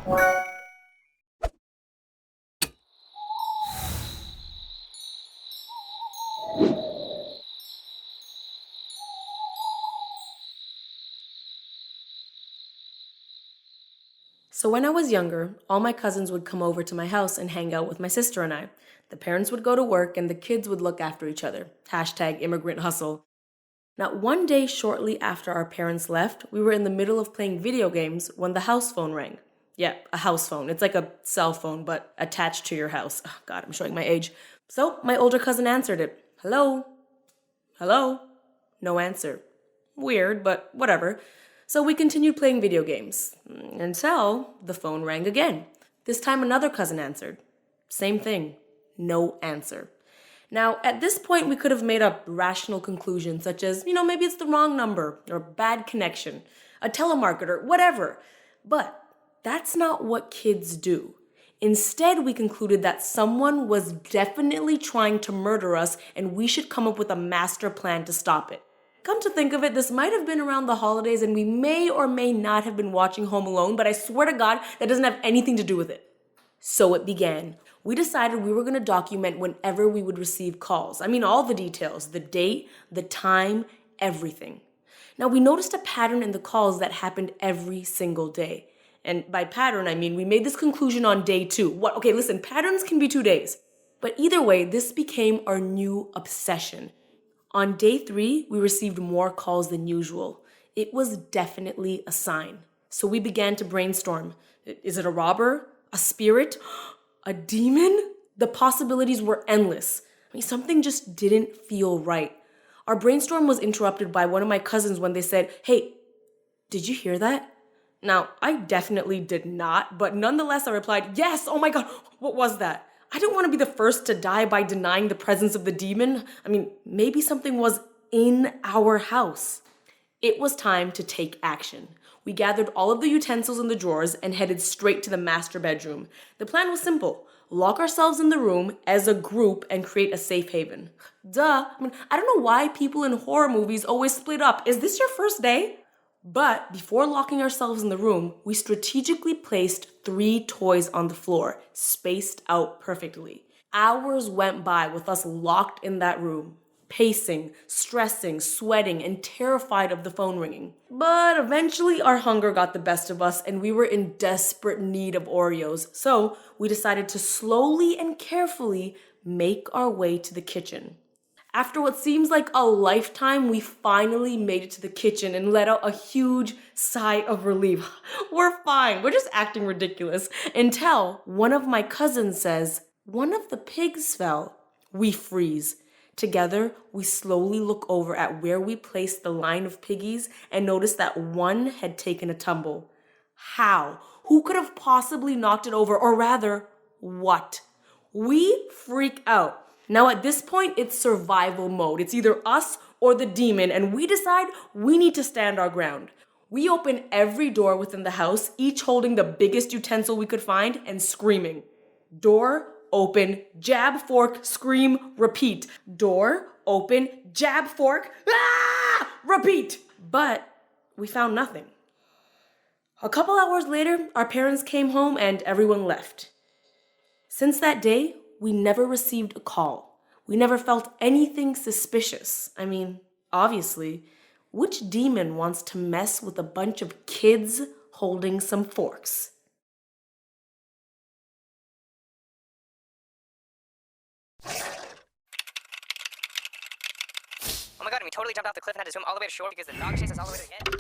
So when I was younger, all my cousins would come over to my house and hang out with my sister and I. The parents would go to work and the kids would look after each other. Hashtag immigrant hustle. Now, one day shortly after our parents left, we were in the middle of playing video games when the house phone rang. Yeah, a house phone. It's like a cell phone, but attached to your house. Oh, God, I'm showing my age. So my older cousin answered it. Hello? Hello? No answer. Weird, but whatever. So we continued playing video games until the phone rang again. This time another cousin answered. Same thing. No answer. Now, at this point, we could have made a rational conclusion, such as, maybe it's the wrong number, or bad connection, a telemarketer, whatever. But that's not what kids do. Instead, we concluded that someone was definitely trying to murder us, and we should come up with a master plan to stop it. Come to think of it, this might have been around the holidays, and we may or may not have been watching Home Alone, but I swear to God, that doesn't have anything to do with it. So it began. We decided we were going to document whenever we would receive calls. I mean, all the details, the date, the time, everything. Now, we noticed a pattern in the calls that happened every single day. And by pattern, I mean we made this conclusion on day 2. What? Okay, listen, patterns can be 2 days. But either way, this became our new obsession. On day 3, we received more calls than usual. It was definitely a sign. So we began to brainstorm. Is it a robber? A spirit? A demon? The possibilities were endless. I mean, something just didn't feel right. Our brainstorm was interrupted by one of my cousins when they said, "Hey, did you hear that?" Now, I definitely did not, but nonetheless I replied, "Yes, oh my God, what was that?" I didn't want to be the first to die by denying the presence of the demon. I mean, maybe something was in our house. It was time to take action. We gathered all of the utensils in the drawers and headed straight to the master bedroom. The plan was simple. Lock ourselves in the room as a group and create a safe haven. Duh. I don't know why people in horror movies always split up. Is this your first day? But before locking ourselves in the room, we strategically placed 3 toys on the floor, spaced out perfectly. Hours went by with us locked in that room, pacing, stressing, sweating, and terrified of the phone ringing. But eventually our hunger got the best of us and we were in desperate need of Oreos. So we decided to slowly and carefully make our way to the kitchen. After what seems like a lifetime, we finally made it to the kitchen and let out a huge sigh of relief. We're fine. We're just acting ridiculous. Until one of my cousins says, "One of the pigs fell." We freeze. Together, we slowly look over at where we placed the line of piggies and notice that one had taken a tumble. How? Who could have possibly knocked it over? Or rather, what? We freak out. Now at this point, it's survival mode. It's either us or the demon, and we decide we need to stand our ground. We open every door within the house, each holding the biggest utensil we could find and screaming. Door, open, jab, fork, scream, repeat. Door, open, jab, fork, repeat. But we found nothing. A couple hours later, our parents came home and everyone left. Since that day, we never received a call. We never felt anything suspicious. I mean, obviously, which demon wants to mess with a bunch of kids holding some forks? Oh my God, and we totally jumped off the cliff and had to swim all the way to shore because the dog chased us all the way to the end.